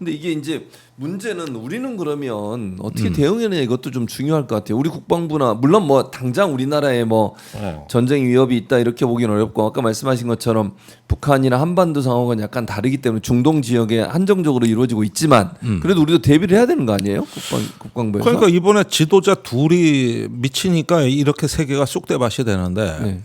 근데 이게 이제 문제는 우리는 그러면 어떻게 대응해야 되냐 이것도 좀 중요할 것 같아요. 우리 국방부나 물론 뭐 당장 우리나라에 뭐 전쟁 위협이 있다 이렇게 보기는 어렵고 아까 말씀하신 것처럼 북한이나 한반도 상황은 약간 다르기 때문에 중동 지역에 한정적으로 이루어지고 있지만 그래도 우리도 대비를 해야 되는 거 아니에요? 국방부에서. 그러니까 이번에 지도자 둘이 미치니까 이렇게 세계가 쑥대밭이 되는데 네.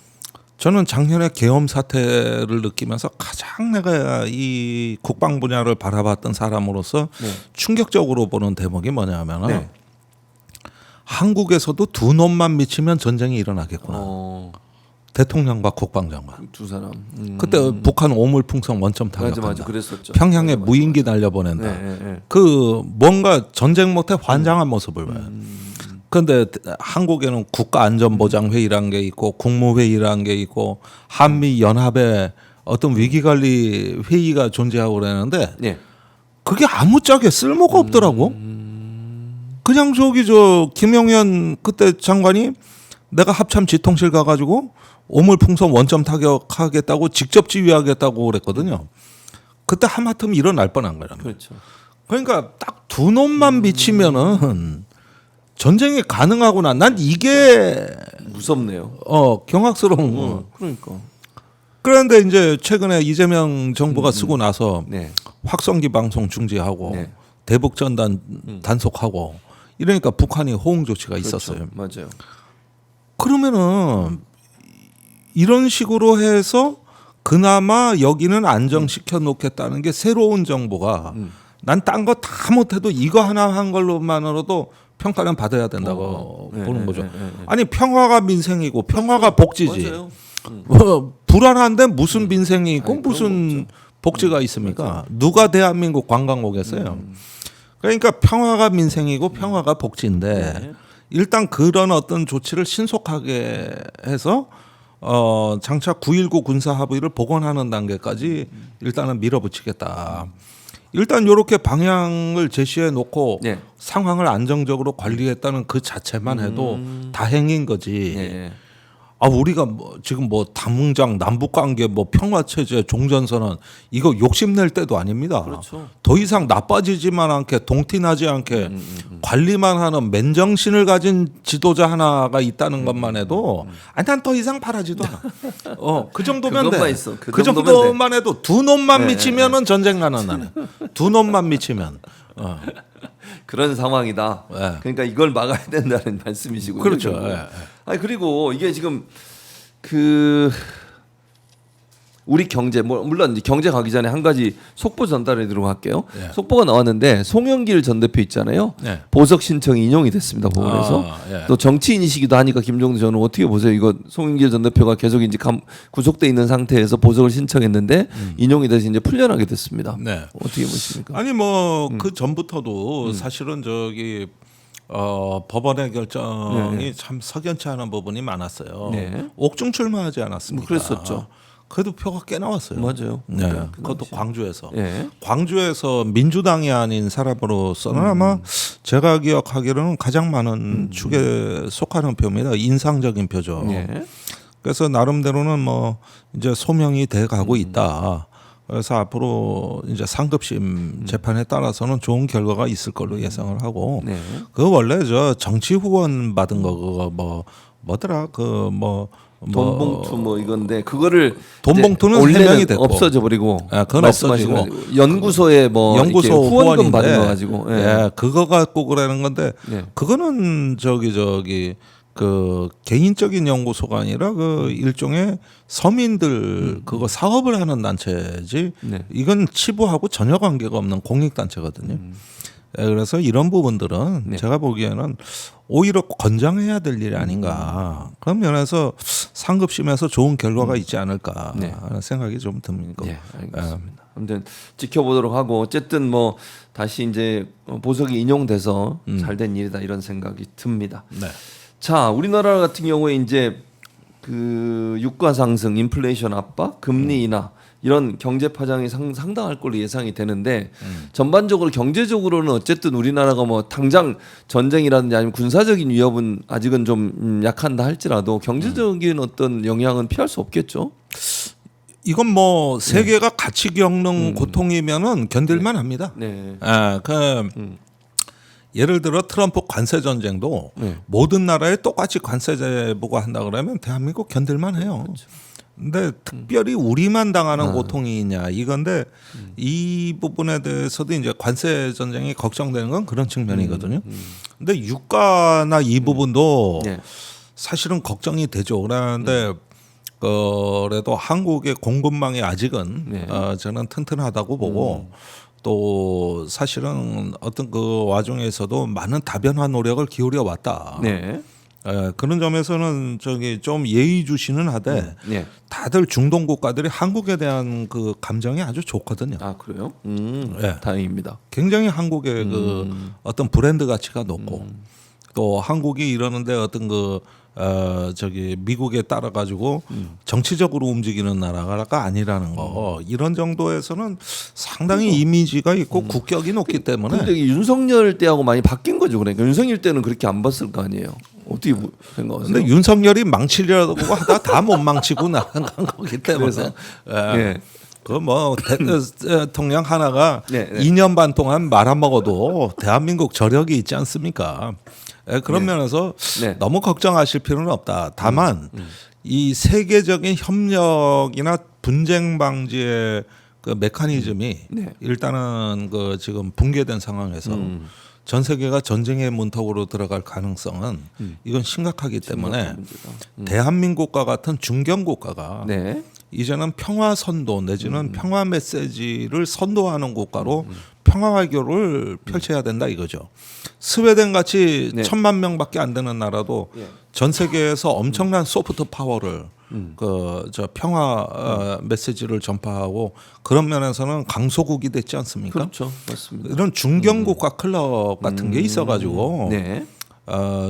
저는 작년에 계엄 사태를 느끼면서 가장 내가 이 국방 분야를 바라봤던 사람으로서 네. 충격적으로 보는 대목이 뭐냐면은 네. 한국에서도 두 놈만 미치면 전쟁이 일어나겠구나. 대통령과 국방장관. 두 사람. 그때 북한 오물풍선 원점 타격한다. 맞아, 그랬었죠. 평양에 맞아. 무인기 날려보낸다. 네. 그 뭔가 전쟁 못해 환장한 모습을 봐요. 그런데 한국에는 국가안전보장회의라는 게 있고 국무회의라는 게 있고 한미연합의 어떤 위기관리 회의가 존재하고 그러는데 네. 그게 아무짝에 쓸모가 없더라고. 그냥 저 김영현 그때 장관이 내가 합참 지통실 가가지고 오물풍선 원점 타격하겠다고 직접 지휘하겠다고 그랬거든요. 그때 하마터면 일어날 뻔한 거잖아요. 그렇죠. 그러니까 딱 두 놈만 비치면은 전쟁이 가능하구나. 난 이게 무섭네요. 경악스러운 거. 그러니까. 그런데 이제 최근에 이재명 정부가 쓰고 나서 네. 확성기 방송 중지하고 네. 대북 전단 단속하고 이러니까 북한이 호응 조치가 그렇죠. 있었어요. 맞아요. 그러면은 이런 식으로 해서 그나마 여기는 안정시켜 놓겠다는 게 새로운 정부가 난 딴 거 다 못해도 이거 하나 한 걸로만으로도 평가는 받아야 된다고 보는 거죠. 아니 평화가 민생이고 평화가 복지지. 맞아요. 불안한데 무슨 민생이 있고 아니, 무슨 복지가 있습니까? 누가 대한민국 관광 오겠어요? 그러니까 평화가 민생이고 평화가 복지인데 일단 그런 어떤 조치를 신속하게 해서 장차 9.19 군사 합의를 복원하는 단계까지 일단은 밀어붙이겠다. 일단 이렇게 방향을 제시해 놓고 네. 상황을 안정적으로 관리했다는 그 자체만 해도 다행인 거지. 네. 우리가 지금 담웅장 남북 관계 평화 체제 종전선언 이거 욕심낼 때도 아닙니다. 그렇죠. 더 이상 나빠지지만 않게 동티나지 않게 관리만 하는 맨정신을 가진 지도자 하나가 있다는 것만 해도 난 더 이상 바라지도 않아. 그 정도면 그것만 돼. 있어. 그 그 정도면 정도만 해도 두 놈만 미치면은 전쟁 나는 나는. 두 놈만 미치면. 그런 상황이다. 네. 그러니까 이걸 막아야 된다는 말씀이시고요. 그렇죠. 아니 그리고 이게 지금 우리 경제 물론 이제 경제 가기 전에 한 가지 속보 전달해 드리고 할게요. 네. 속보가 나왔는데 송영길 전 대표 있잖아요. 네. 보석 신청이 인용이 됐습니다. 법원에서. 또 정치인이시기도 하니까 김종대 저는 어떻게 보세요? 이거 송영길 전 대표가 계속 이제 구속돼 있는 상태에서 보석을 신청했는데 인용이 돼서 이제 풀려나게 됐습니다. 네. 어떻게 보십니까? 아니 그 전부터도 사실은 법원의 결정이 참 석연치 않은 부분이 많았어요. 네. 옥중 출마하지 않았습니까? 그랬었죠. 그래도 표가 꽤 나왔어요. 맞아요. 네. 그러니까 그것도 광주에서. 네. 광주에서 민주당이 아닌 사람으로서는 아마 제가 기억하기로는 가장 많은 축에 속하는 표입니다. 인상적인 표죠. 네. 그래서 나름대로는 이제 소명이 돼 가고 있다. 그래서 앞으로 이제 상급심 재판에 따라서는 좋은 결과가 있을 걸로 예상을 하고 네. 그 원래 정치 후원 받은 거 그거 뭐더라 돈 봉투 이건데 그거를 돈 봉투는 해명이 됐고 없어져 버리고 그건 말씀하신 없어지고 연구소에 연구소 후원금 후원인데, 받은 거 가지고 그거 갖고 그러는 건데 그거는 그 개인적인 연구소가 아니라 그 일종의 서민들 그거 사업을 하는 단체지 이건 치부하고 전혀 관계가 없는 공익 단체거든요. 그래서 이런 부분들은 제가 보기에는 오히려 권장해야 될 일이 아닌가 그런 면에서 상급심에서 좋은 결과가 있지 않을까 하는 생각이 좀 듭니다. 네, 알겠습니다. 아무튼 지켜보도록 하고 어쨌든 다시 이제 보석이 인용돼서 잘된 일이다 이런 생각이 듭니다. 네. 자, 우리나라 같은 경우에 이제 유가 상승, 인플레이션 압박, 금리 인하 이런 경제 파장이 상당할 걸로 예상이 되는데 전반적으로 경제적으로는 어쨌든 우리나라가 당장 전쟁이라든지 아니면 군사적인 위협은 아직은 좀 약한다 할지라도 경제적인 어떤 영향은 피할 수 없겠죠. 이건 뭐 세계가 같이 겪는 고통이면은 견딜만 합니다. 네. 예를 들어 트럼프 관세 전쟁도 모든 나라에 똑같이 관세 제보고 한다 그러면 대한민국 견딜만 해요. 근데 특별히 우리만 당하는 고통이 있냐 이건데 이 부분에 대해서도 이제 관세 전쟁이 걱정되는 건 그런 측면이거든요. 근데 유가나 이 부분도 사실은 걱정이 되죠. 그런데 그래도 한국의 공급망이 아직은 저는 튼튼하다고 보고 또 사실은 어떤 그 와중에서도 많은 다변화 노력을 기울여 왔다. 그런 점에서는 저기 좀 예의주시는 하되 다들 중동 국가들이 한국에 대한 그 감정이 아주 좋거든요. 아 그래요? 다행입니다. 굉장히 한국의 그 어떤 브랜드 가치가 높고 또 한국이 이러는데 어떤 그 저기 미국에 따라 가지고 정치적으로 움직이는 나라가 아니라는 거 이런 정도에서는 상당히 이미지가 있고 국격이 높기 때문에. 근데 윤석열 때하고 많이 바뀐 거죠. 그러니까 윤석열 때는 그렇게 안 봤을 거 아니에요. 어떻게 생각하세요? 근데 윤석열이 망치려고 하다 다 못 망치고 나간 거기 때문에. 그 뭐 대통령 하나가 2년 반 동안 말아먹어도 대한민국 저력이 있지 않습니까? 그런 면에서 너무 걱정하실 필요는 없다. 다만 이 세계적인 협력이나 분쟁 방지의 그 메커니즘이 일단은 그 지금 붕괴된 상황에서 전 세계가 전쟁의 문턱으로 들어갈 가능성은 이건 심각하기 때문에 대한민국과 같은 중견 국가가 이제는 평화 선도 내지는 평화 메시지를 선도하는 국가로 평화 외교를 펼쳐야 된다 이거죠. 스웨덴 같이 1,000만 명밖에 안 되는 나라도 전 세계에서 엄청난 소프트 파워를 그 저 평화 메시지를 전파하고 그런 면에서는 강소국이 됐지 않습니까? 그렇죠, 맞습니다. 이런 중견국가 클럽 같은 게 있어가지고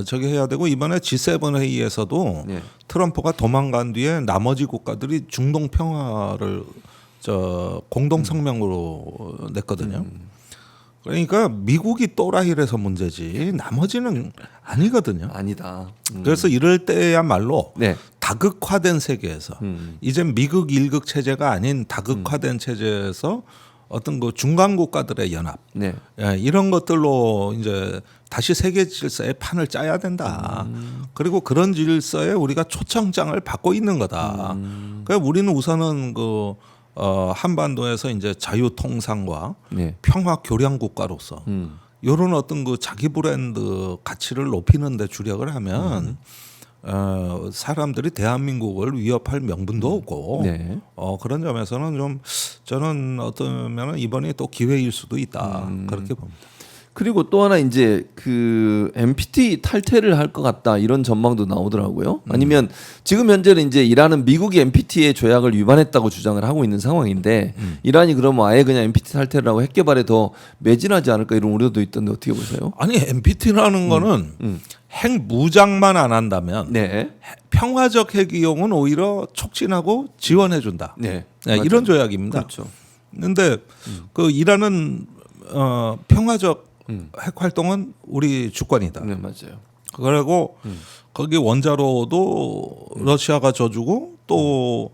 저기 해야 되고 이번에 G7 회의에서도 트럼프가 도망간 뒤에 나머지 국가들이 중동 평화를 저 공동 성명으로 냈거든요. 그러니까 미국이 또라이라서 문제지 나머지는 아니거든요. 아니다. 그래서 이럴 때야말로 다극화된 세계에서 이제 미국 일극 체제가 아닌 다극화된 체제에서 어떤 그 중간 국가들의 연합 이런 것들로 이제 다시 세계 질서의 판을 짜야 된다. 그리고 그런 질서에 우리가 초청장을 받고 있는 거다. 그러니까 우리는 우선은 그 한반도에서 이제 자유통상과 평화 교량 국가로서 이런 어떤 그 자기 브랜드 가치를 높이는 데 주력을 하면 사람들이 대한민국을 위협할 명분도 없고 그런 점에서는 좀 저는 어떠면은 이번이 또 기회일 수도 있다 그렇게 봅니다. 그리고 또 하나 이제 그 NPT 탈퇴를 할 것 같다 이런 전망도 나오더라고요. 아니면 지금 현재는 이제 이란은 미국이 NPT의 조약을 위반했다고 주장을 하고 있는 상황인데 이란이 그러면 아예 그냥 NPT 탈퇴를 하고 핵 개발에 더 매진하지 않을까 이런 우려도 있던데 어떻게 보세요? 아니 NPT라는 거는 핵 무장만 안 한다면 평화적 핵 이용은 오히려 촉진하고 지원해 준다. 이런 조약입니다. 그렇죠. 그런데 그 이란은 평화적 핵 활동은 우리 주권이다. 맞아요. 그리고 거기 원자로도 러시아가 져주고 또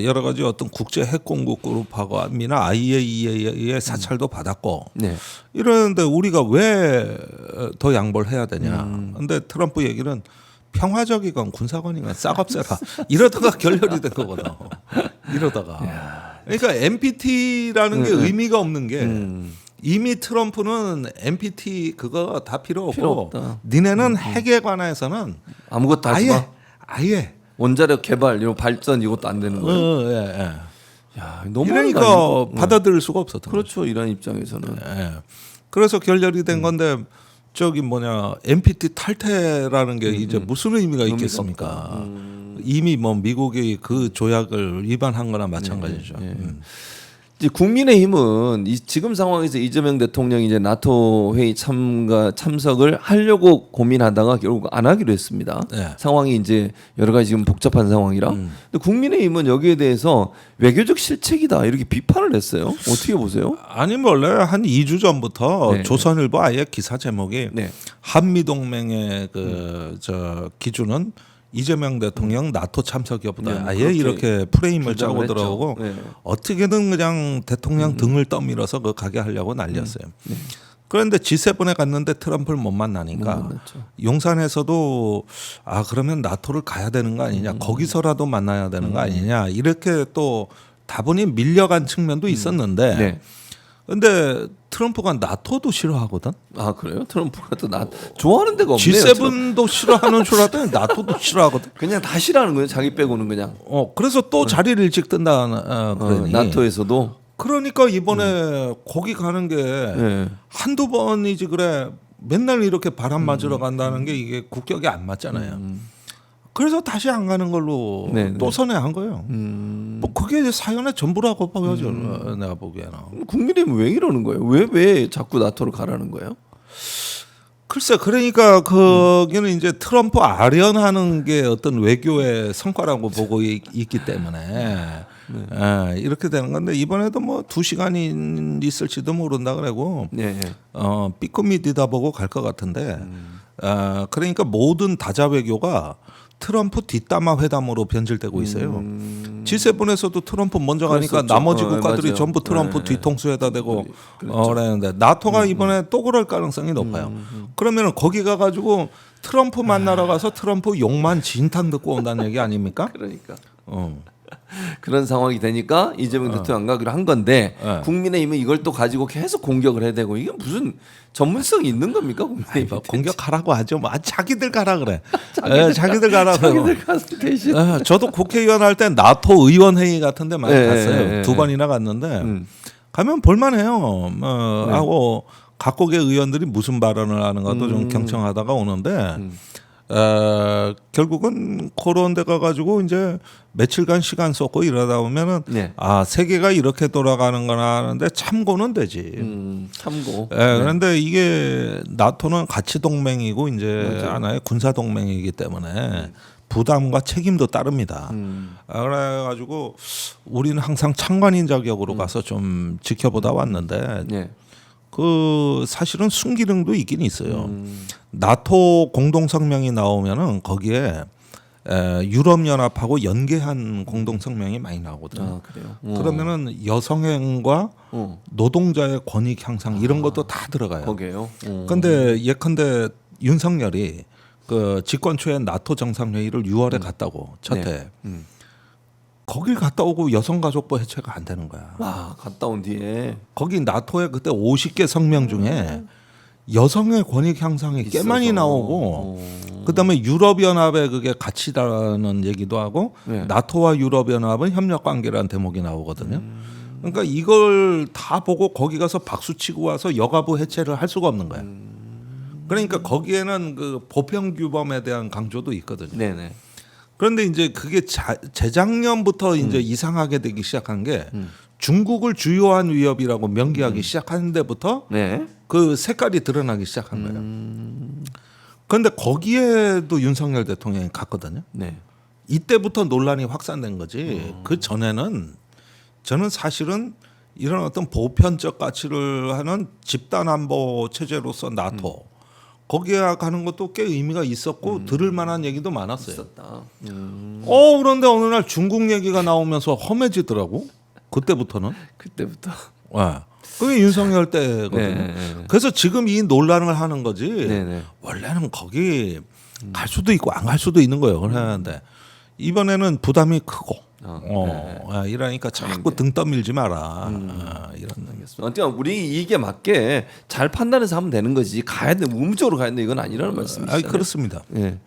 여러 가지 어떤 국제 핵 공급 그룹하고나 IAEA의 사찰도 받았고 이러는데 우리가 왜 더 양보를 해야 되냐? 근데 트럼프 얘기는 평화적이건 군사건이건 싹없애라 이러다가 결렬이 된 거거든. 이러다가 그러니까 NPT라는 게 의미가 없는 게. 이미 트럼프는 NPT 그거 다 필요 없고 니네는 핵에 관해서는 아무것도 하지 마. 아예 원자력 개발 이런 발전 이것도 안 되는 거예요. 야, 너무 그러니까 받아들일 수가 없었던 그렇죠. 거죠. 이란 입장에서는. 그래서 결렬이 된 건데 저기 뭐냐 NPT 탈퇴라는 게 이제 무슨 의미가 있겠습니까? 이미 뭐 미국이 그 조약을 위반한 거나 마찬가지죠. 이제 국민의힘은 지금 상황에서 이재명 대통령이 이제 나토 회의 참석을 하려고 고민하다가 결국 안 하기로 했습니다. 상황이 이제 여러 가지 지금 복잡한 상황이라. 근데 국민의힘은 여기에 대해서 외교적 실책이다 이렇게 비판을 했어요. 어떻게 보세요? 아니 원래 한 2주 전부터 조선일보 아예 기사 제목이 한미 동맹의 그 저 기준은 이재명 대통령 나토 참석 여부다. 네, 아예 그렇게 이렇게 프레임을 주장을 짜고 했죠. 들어오고 네. 어떻게든 그냥 대통령 등을 떠밀어서 그 가게 하려고 난리였어요. 그런데 G7에 갔는데 트럼프를 못 만나니까 못 만났죠. 용산에서도 아 그러면 나토를 가야 되는 거 아니냐, 거기서라도 만나야 되는 거 아니냐, 이렇게 또 다분히 밀려간 측면도 있었는데 네. 근데 트럼프가 나토도 싫어하거든. 아 그래요? 트럼프가 또 나 좋아하는 데가 없네요. 트럼프. G7도 싫어하는 줄 알았더니 나토도 싫어하거든. 그냥 다 싫어하는 거예요. 자기 빼고는 그냥. 그래서 또 자리를 일찍 뜬다는 그러니. 나토에서도. 그러니까 이번에 거기 가는 게 네. 한두 번이지 그래. 맨날 이렇게 바람 맞으러 간다는 게 이게 국격이 안 맞잖아요. 그래서 다시 안 가는 걸로 네, 또 선회한 거예요. 뭐 그게 사연의 전부라고 보여져. 내가 보기에는. 국민의힘은 왜 이러는 거예요? 왜 자꾸 나토를 가라는 거예요? 글쎄, 그러니까 거기는 이제 트럼프 아련하는 게 어떤 외교의 성과라고 보고 있기 때문에 이렇게 되는 건데 이번에도 뭐 2시간이 있을지도 모른다 그러고 네. 삐꾸미디다 보고 갈 것 같은데 그러니까 모든 다자 외교가 트럼프 뒷담화 회담으로 변질되고 있어요. G7에서도 트럼프 먼저 가니까 그랬었죠. 나머지 국가들이 맞아요. 전부 트럼프 뒤통수에다 대고 그랬는데 나토가 이번에 또 그럴 가능성이 높아요. 그러면 거기 가가지고 트럼프 만나러 가서 트럼프 욕만 진탕 듣고 온다는 얘기 아닙니까? 그러니까. 어. 그런 상황이 되니까 이재명 대통령 안 가기로 한 건데 국민의힘은 이걸 또 가지고 계속 공격을 해야 되고 이게 무슨 전문성이 있는 겁니까? 국민의힘 뭐 공격하라고 하죠. 뭐 자기들 가라 그래. 자기들 가라 그래. 자기들 가서 대신 저도 국회의원 할 때 나토 의원 회의 같은데 많이 예, 갔어요. 예, 예. 2번이나 갔는데 가면 볼만해요. 하고 각국의 의원들이 무슨 발언을 하는가도 좀 경청하다가 오는데 결국은 그런 데 가가지고 이제 며칠간 시간 쏟고 이러다 보면은 네. 아 세계가 이렇게 돌아가는구나 하는데 참고는 되지. 참고. 그런데 이게 나토는 가치 동맹이고 이제 맞아요. 하나의 군사 동맹이기 때문에 부담과 책임도 따릅니다. 그래가지고 우리는 항상 참관인 자격으로 가서 좀 지켜보다 왔는데 네. 그 사실은 순기능도 있긴 있어요. 나토 공동 성명이 나오면은 거기에 유럽 연합하고 연계한 공동 성명이 많이 나오거든요. 아 그래요. 그러면은 여성행과 노동자의 권익 향상 이런 것도 다 들어가요. 거기에요. 근데 예컨대 윤석열이 그 집권 초에 나토 정상회의를 6월에 갔다고 첫 해. 거길 갔다 오고 여성가족부 해체가 안 되는 거야. 와 갔다 온 뒤에 거기 나토에 그때 50개 성명 중에 여성의 권익 향상이 꽤 많이 나오고 그다음에 유럽연합의 그게 가치라는 얘기도 하고 네. 나토와 유럽연합은 협력관계라는 대목이 나오거든요. 그러니까 이걸 다 보고 거기 가서 박수치고 와서 여가부 해체를 할 수가 없는 거야. 그러니까 거기에는 그 보편규범에 대한 강조도 있거든요. 네네. 그런데 이제 그게 재작년부터 이제 이상하게 되기 시작한 게 중국을 주요한 위협이라고 명기하기 시작하는 데부터 네. 그 색깔이 드러나기 시작한 거예요. 그런데 거기에도 윤석열 대통령이 갔거든요. 네. 이때부터 논란이 확산된 거지. 그 전에는 저는 사실은 이런 어떤 보편적 가치를 하는 집단 안보 체제로서 나토 거기에 가는 것도 꽤 의미가 있었고 들을 만한 얘기도 많았어요. 있었다. 그런데 어느 날 중국 얘기가 나오면서 험해지더라고. 그때부터는. 그때부터. 그게 윤석열 때거든요. 네. 그래서 지금 이 논란을 하는 거지. 네네. 원래는 거기 갈 수도 있고 안 갈 수도 있는 거예요. 그런데 이번에는 부담이 크고. 이러니까 자꾸 등 떠밀지 마라. 이런 어쨌든 우리 이게 맞게 잘 판단해서 하면 되는 거지. 가야 돼. 의무적으로 가야 돼. 이건 아니라는 말씀이시죠. 그렇습니다. 예.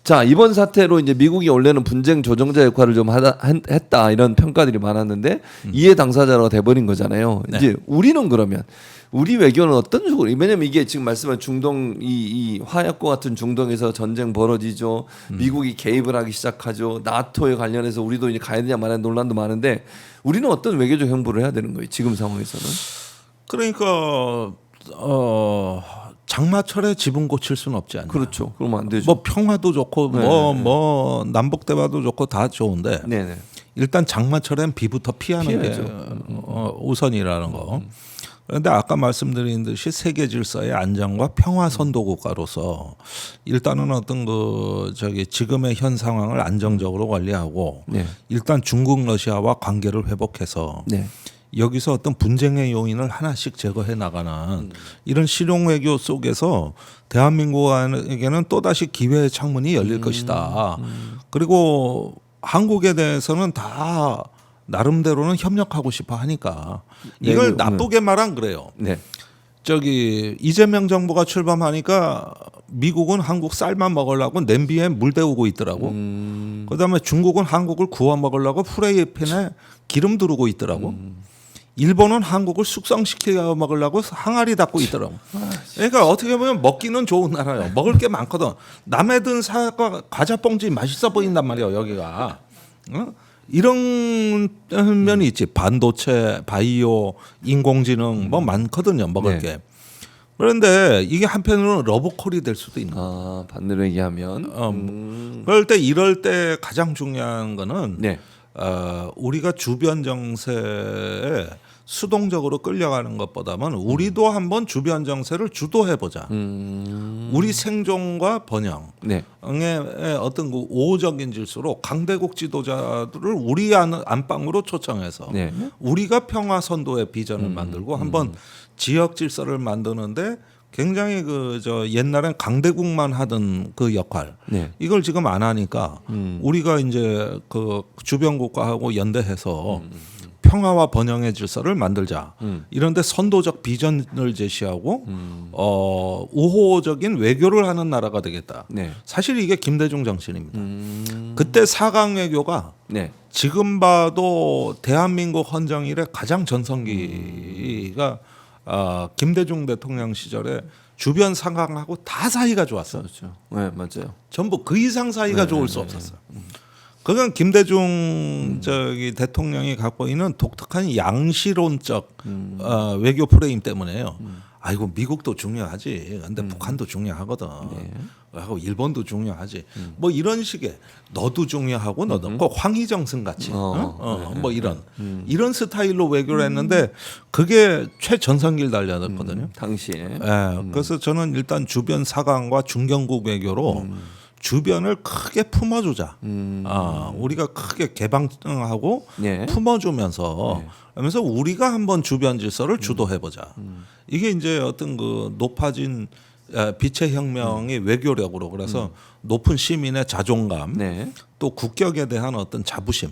자 이번 사태로 이제 미국이 원래는 분쟁 조정자 역할을 좀 했다 이런 평가들이 많았는데 이해 당사자가 돼버린 거잖아요. 네. 이제 우리는 그러면 우리 외교는 어떤 식으로? 왜냐면 이게 지금 말씀한 중동 이 화약고 같은 중동에서 전쟁 벌어지죠. 미국이 개입을 하기 시작하죠. 나토에 관련해서 우리도 이제 가야 되냐 말하는 논란도 많은데 우리는 어떤 외교적 행보를 해야 되는 거예요? 지금 상황에서는? 그러니까 장마철에 지붕 고칠 수는 없지 않냐. 그렇죠. 그러면 안 되죠. 뭐 평화도 좋고 뭐 남북 대화도 좋고 다 좋은데 네네. 일단 장마철엔 비부터 피하는 피해야죠. 게 우선이라는 거. 그런데 아까 말씀드린 듯이 세계 질서의 안정과 평화 선도 국가로서 일단은 어떤 지금의 현 상황을 안정적으로 관리하고 네. 일단 중국 러시아와 관계를 회복해서 네. 여기서 어떤 분쟁의 요인을 하나씩 제거해 나가는 이런 실용 외교 속에서 대한민국에게는 또다시 기회의 창문이 열릴 것이다. 그리고 한국에 대해서는 다 나름대로는 협력하고 싶어 하니까 이걸 나쁘게 말한 그래요. 네. 이재명 정부가 출범하니까 미국은 한국 쌀만 먹으려고 냄비에 물 데우고 있더라고. 그다음에 중국은 한국을 구워 먹으려고 프라이팬에 기름 두르고 있더라고. 일본은 한국을 숙성시켜 먹으려고 항아리 닦고 있더라고. 그러니까 어떻게 보면 먹기는 좋은 나라예요. 먹을 게 많거든. 남의 든 사과 과자 봉지 맛있어 보인단 말이에요. 여기가. 이런 면이 있지. 반도체, 바이오, 인공지능 뭐 많거든요. 먹을 게. 그런데 이게 한편으로는 러브콜이 될 수도 있는 거예요. 반대로 얘기하면 그럴 때 이럴 때 가장 중요한 거는 네. 우리가 주변 정세에 수동적으로 끌려가는 것보다는 우리도 한번 주변 정세를 주도해 보자. 우리 생존과 번영의 네. 어떤 그 우호적인 질서로 강대국 지도자들을 우리 안방으로 초청해서 네. 우리가 평화 선도의 비전을 만들고 한번 지역 질서를 만드는데 굉장히 옛날엔 강대국만 하던 그 역할 네. 이걸 지금 안 하니까 우리가 이제 그 주변 국가하고 연대해서 평화와 번영의 질서를 만들자. 이런데 선도적 비전을 제시하고 우호적인 외교를 하는 나라가 되겠다. 네. 사실 이게 김대중 정신입니다. 그때 4강 외교가 네. 지금 봐도 대한민국 헌정 이래 가장 전성기가 김대중 대통령 시절에 주변 상황하고 다 사이가 좋았어요. 그렇죠. 네, 맞아요. 전부 그 이상 사이가 좋을 수 없었어요. 그건 김대중 대통령이 갖고 있는 독특한 양시론적 외교 프레임 때문에요. 아이고 미국도 중요하지. 근데 북한도 중요하거든. 하고 일본도 중요하지. 뭐 이런 식의 너도 중요하고 너도 꼭 황희정승 같이 뭐 이런 스타일로 외교를 했는데 그게 최전성기를 달려졌거든요. 당시에. 그래서 저는 일단 주변 사강과 중견국 외교로 주변을 크게 품어주자. 우리가 크게 개방하고 네. 품어주면서 하면서 우리가 한번 주변 질서를 주도해보자. 이게 이제 어떤 그 높아진 빛의 혁명이 외교력으로 그래서 높은 시민의 자존감, 네. 또 국격에 대한 어떤 자부심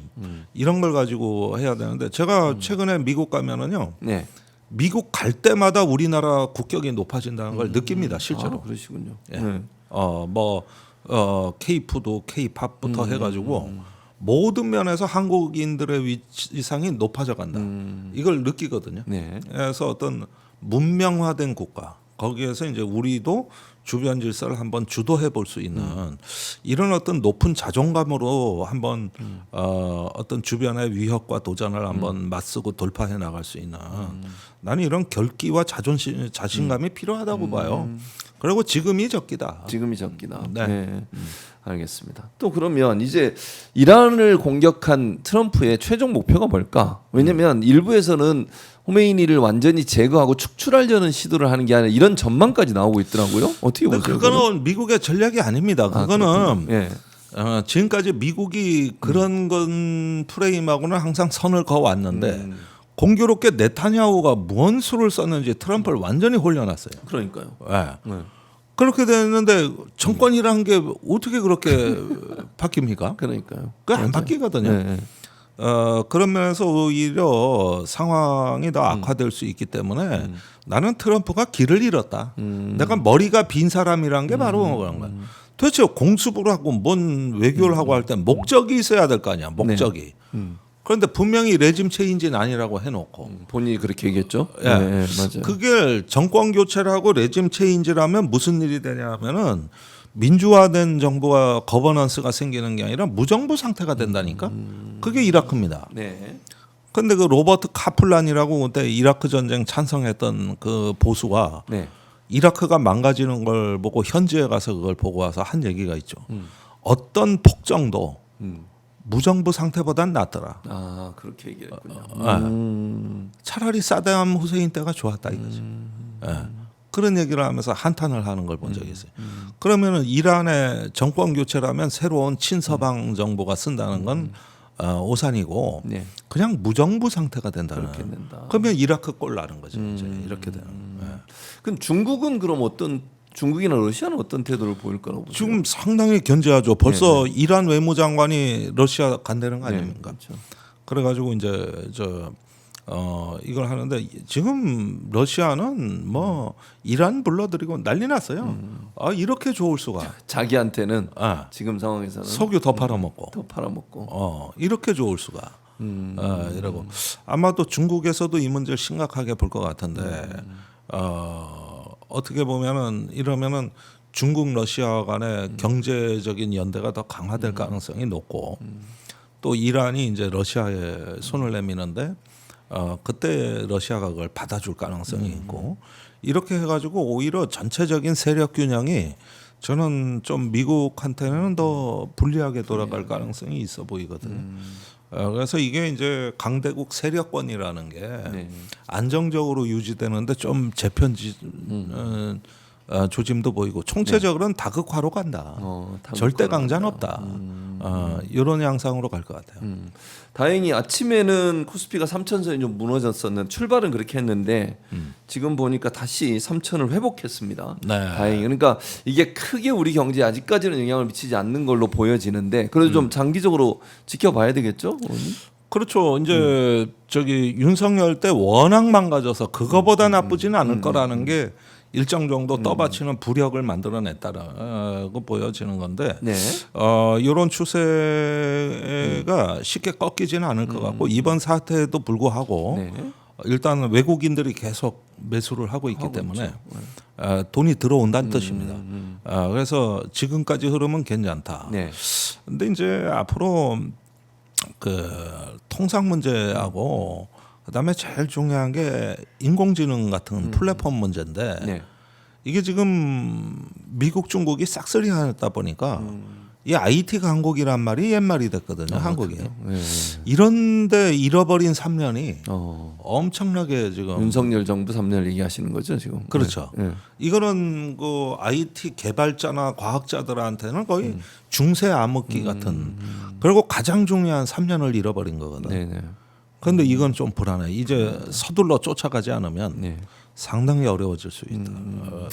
이런 걸 가지고 해야 되는데 제가 최근에 미국 가면은요. 네. 미국 갈 때마다 우리나라 국격이 높아진다는 걸 느낍니다. 실제로. 그러시군요. 예. K-푸드, K-팝부터 해가지고 모든 면에서 한국인들의 위상이 높아져 간다. 이걸 느끼거든요. 네. 그래서 어떤 문명화된 국가 거기에서 이제 우리도 주변 질서를 한번 주도해 볼 수 있는 이런 어떤 높은 자존감으로 한번 어떤 주변의 위협과 도전을 한번 맞서고 돌파해 나갈 수 있는 나는 이런 결기와 자신감이 필요하다고 봐요. 그리고 지금이 적기다. 지금이 적기다. 네. 네. 알겠습니다. 또 그러면 이제 이란을 공격한 트럼프의 최종 목표가 뭘까? 왜냐하면 일부에서는 호메이니를 완전히 제거하고 축출하려는 시도를 하는 게 아니라 이런 전망까지 나오고 있더라고요. 어떻게 보세요? 그거는 미국의 전략이 아닙니다. 그거는 예. 지금까지 미국이 그런 건 프레임하고는 항상 선을 그어왔는데 공교롭게 네타냐후가 뭔 수를 썼는지 트럼프를 완전히 홀려놨어요. 그러니까요. 네. 네. 그렇게 정권이라는 게 어떻게 그렇게 바뀝니까? 그러니까요. 그게 안 바뀌거든요. 네. 그런 면에서 오히려 상황이 더 악화될 수 있기 때문에 나는 트럼프가 길을 잃었다. 내가 머리가 빈 사람이란 게 바로 그런 거야. 도대체 공수부를 하고 뭔 외교를 하고 할 때 목적이 있어야 될 거 아니야. 목적이. 그런데 분명히 레짐 체인지는 아니라고 해놓고 본인이 그렇게 얘기했죠. 예. 네, 맞아요. 그게 정권 교체를 하고 레짐 체인지라면 무슨 일이 되냐면은 민주화된 정부가 거버넌스가 생기는 게 아니라 무정부 상태가 된다니까. 그게 이라크입니다. 네. 근데 그 로버트 카플란이라고 그때 이라크 전쟁 찬성했던 그 보수가 네. 이라크가 망가지는 걸 보고 현지에 가서 그걸 보고 와서 한 얘기가 있죠. 어떤 폭정도 무정부 상태보단 낫더라. 아 그렇게 얘기했군요. 차라리 사담 후세인 때가 좋았다 이거지. 예. 그런 얘기를 하면서 한탄을 하는 걸 본 적이 있어요. 그러면은 이란의 정권 교체라면 새로운 친서방 정부가 쓴다는 건 오산이고 네. 그냥 무정부 상태가 된다는. 그렇게 된다. 그러면 이라크 꼴 나는 거죠. 이제 이렇게 되는. 예. 그럼 중국은 그럼 중국이나 러시아는 어떤 태도를 보일 거라고 보세요? 지금 상당히 견제하죠. 벌써 이란 외무장관이 러시아 간다는 거 아닙니까? 그렇죠. 그래가지고 이제 이걸 하는데 지금 러시아는 뭐 이란 불러들이고 난리 났어요. 아 이렇게 좋을 수가. 자기한테는 지금 상황에서는 석유 더 팔아먹고. 더 팔아먹고. 이렇게 좋을 수가. 이러고 아마도 중국에서도 이 문제를 심각하게 볼 것 같은데 어떻게 보면은 이러면은 중국 러시아 간의 경제적인 연대가 더 강화될 가능성이 높고 또 이란이 이제 러시아에 손을 내미는데 그때 러시아가 그걸 받아줄 가능성이 있고 이렇게 해가지고 오히려 전체적인 세력 균형이 저는 좀 미국한테는 더 불리하게 돌아갈 가능성이 있어 보이거든요. 그래서 이게 이제 강대국 세력권이라는 게 안정적으로 유지되는데 좀 재편지 조짐도 보이고 총체적으로는 다극화로 간다. 절대 강자는 없다. 이런 양상으로 갈 것 같아요. 다행히 아침에는 코스피가 3,000선이 좀 무너졌었는데 출발은 그렇게 했는데 지금 보니까 다시 3,000을 회복했습니다. 네. 다행히 그러니까 이게 크게 우리 경제에 아직까지는 영향을 미치지 않는 걸로 보여지는데 그래도 좀 장기적으로 지켜봐야 되겠죠? 그렇죠. 이제 저기 윤석열 때 워낙 망가져서 그거보다 나쁘지는 않을 거라는 게 일정 정도 떠받치는 부력을 만들어냈다라고 보여지는 건데 이런 추세가 쉽게 꺾이지는 않을 것 같고 이번 사태에도 불구하고 일단 외국인들이 계속 매수를 하고 있기 때문에 돈이 들어온다는 뜻입니다. 그래서 지금까지 흐름은 괜찮다. 근데 이제 앞으로 그 통상 문제하고 그다음에 제일 중요한 게 인공지능 같은 플랫폼 문제인데 이게 지금 미국 중국이 싹쓸이 하다 보니까 이 IT 강국이란 말이 옛말이 됐거든요. 한국이. 이런데 잃어버린 3년이 엄청나게 지금 윤석열 정부 3년 얘기하시는 거죠 지금? 그렇죠. 이거는 그 IT 개발자나 과학자들한테는 거의 중세 암흑기 같은 그리고 가장 중요한 3년을 잃어버린 거거든요. 그런데 이건 좀 불안해. 이제 서둘러 쫓아가지 않으면 상당히 어려워질 수 있다.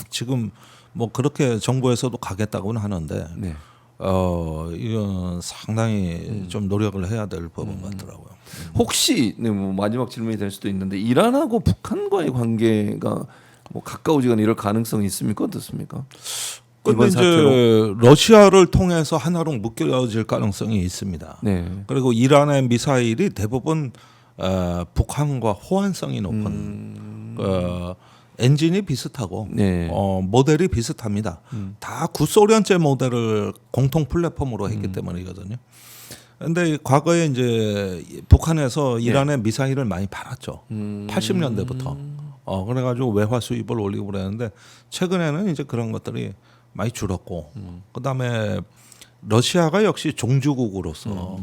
지금 뭐 그렇게 정부에서도 가겠다고는 하는데 이건 상당히 좀 노력을 해야 될 부분 같더라고요. 혹시 뭐 마지막 질문이 될 수도 있는데 이란하고 북한과의 관계가 뭐 가까워지거나 이럴 가능성이 있습니까? 어떻습니까? 그런데 이제 러시아를 통해서 하나로 묶여질 가능성이 있습니다. 그리고 이란의 미사일이 대부분 북한과 호환성이 높은 엔진이 비슷하고 모델이 비슷합니다. 다 구소련제 모델을 공통 플랫폼으로 했기 때문이거든요. 그런데 과거에 이제 북한에서 이란의 미사일을 많이 팔았죠. 80년대부터. 그래가지고 외화 수입을 올리고 그랬는데 최근에는 이제 그런 것들이 많이 줄었고 그다음에 러시아가 역시 종주국으로서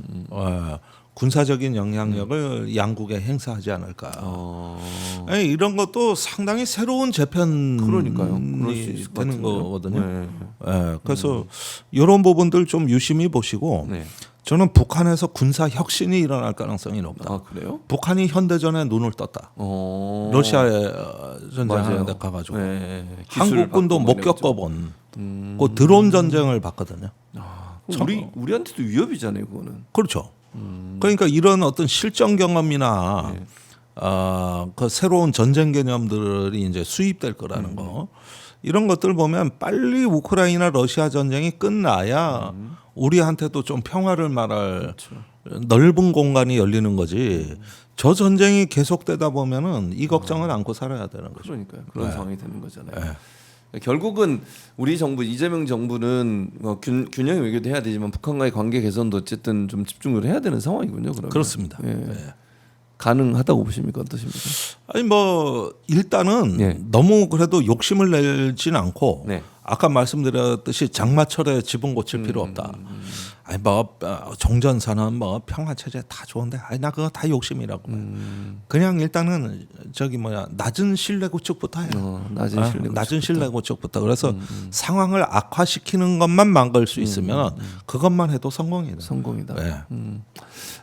군사적인 영향력을 양국에 행사하지 않을까. 이런 것도 상당히 새로운 재편이 되는 거거든요. 그래서 이런 부분들 좀 유심히 보시고 저는 북한에서 군사 혁신이 일어날 가능성이 높다. 아 그래요? 북한이 현대전에 눈을 떴다. 러시아에 전쟁하는데 가가지고 한국군도 못 겪어본 그 드론 전쟁을 봤거든요. 우리한테도 위협이잖아요, 그거는. 그렇죠. 그러니까 이런 어떤 실전 경험이나 그 새로운 전쟁 개념들이 이제 수입될 거라는 거 이런 것들 보면 빨리 우크라이나 러시아 전쟁이 끝나야 우리한테도 좀 평화를 말할 넓은 공간이 열리는 거지. 저 전쟁이 계속되다 보면은 이 걱정을 안고 살아야 되는 거죠. 그러니까요. 그런 상황이 되는 거잖아요. 결국은 우리 정부 이재명 정부는 균형 외교도 해야 되지만 북한과의 관계 개선도 어쨌든 좀 집중을 해야 되는 상황이군요. 그러면. 그렇습니다. 가능하다고 보십니까? 어떠십니까? 아니 뭐 일단은 너무 그래도 욕심을 내지는 않고 아까 말씀드렸듯이 장마철에 지붕 고칠 필요 없다. 아니 뭐 종전선언 뭐 평화 체제 다 좋은데 아니 나 그거 다 욕심이라고. 그냥 일단은 저기 뭐야 낮은 신뢰 구축부터 해요. 낮은 신뢰 구축부터. 그래서 상황을 악화시키는 것만 막을 수 있으면 그것만 해도 성공이다. 성공이다. 네.